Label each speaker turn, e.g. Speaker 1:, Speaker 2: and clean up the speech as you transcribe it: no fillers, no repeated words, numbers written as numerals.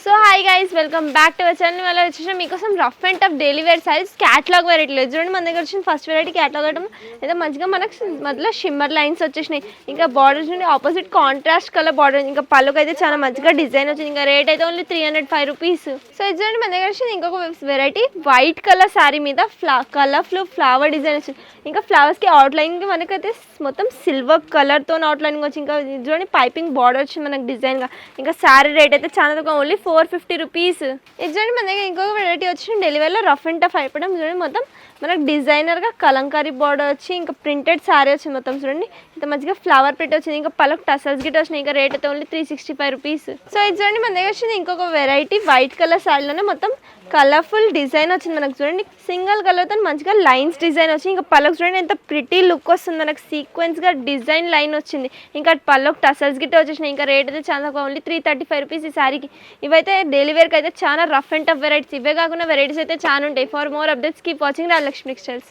Speaker 1: So hi guys, welcome back to our channel. మళ్ళీ వచ్చేసి మీకోసం rough and tough daily wear saris catalogue వెరైటీలో చూడండి. మన దగ్గర వచ్చిన ఫస్ట్ వెరైటీ క్యాటలాగ్ ఐటమ్ అయితే మంచిగా మనకు మధ్యలో షిమ్మర్ లైన్స్ వచ్చేసినాయి. ఇంకా బార్డర్స్ నుండి ఆపోజిట్ కాంట్రాస్ట్ కలర్ బార్డర్, ఇంకా పళ్ళుకి అయితే చాలా మంచిగా డిజైన్ వచ్చింది. ఇంకా రేట్ అయితే ఓన్లీ 305 రూపీస్. సో ఇది చూడండి, మన దగ్గర వచ్చింది ఇంకొక వెరైటీ వైట్ కలర్ శారీ మీద కలర్ఫుల్ ఫ్లవర్ డిజైన్ వచ్చింది. ఇంకా ఫ్లవర్స్కి అవుట్లైన్కి మనకైతే మొత్తం సిల్వర్ కలర్తో అవుట్లైనింగ్ వచ్చి, ఇంకా ఇది చూడండి పైపింగ్ బార్డర్ వచ్చింది మనకు డిజైన్గా. ఇంకా శారీ రేట్ అయితే చాలా తక్కువ, ఓన్లీ 450 రూపీస్. ఇది చూడండి, మన దగ్గర ఇంకొక వెరైటీ వచ్చి డెలివరీలో రఫ్ అండ్ టఫ్ అయిపోవడం. చూడండి మొత్తం మనకు డిజైనర్గా కలంకారీ బార్డర్ వచ్చి, ఇంకా ప్రింటెడ్ శారీ వచ్చింది. మొత్తం చూడండి ఇంత మంచిగా ఫ్లవర్ ప్రింట్ వచ్చింది. ఇంకా పళ్ళకు టసల్స్ గిట్ వచ్చినాయి. ఇంకా రేట్ అయితే ఓన్లీ 365 రూపీస్. సో ఇది చూడండి, మన దగ్గర వచ్చింది ఇంకొక వెరైటీ వైట్ కలర్ శారీలోనే మొత్తం కలర్ఫుల్ డిజైన్ వచ్చింది. మనకు చూడండి సింగిల్ కలర్తో మంచిగా లైన్స్ డిజైన్ వచ్చింది. ఇంకా పళ్ళకు చూడండి ఎంత ప్రిటీ లుక్ వస్తుంది, మనకు సీక్వెన్స్గా డిజైన్ లైన్ వచ్చింది. ఇంకా పళ్ళకు టసల్స్ గిట్ వచ్చేసినాయి. ఇంకా రేట్ అయితే చాలా ఓన్లీ 335 రూపీస్ ఈ శారీకి. ఇవైతే డైలీ వేర్కి అయితే చాలా రఫ్ అండ్ టఫ్ వెరైటీస్. ఇవే కాకుండా వెరైటీస్ అయితే చాలా ఉంటాయి. For more updates keep watching Rajalakshmi textiles.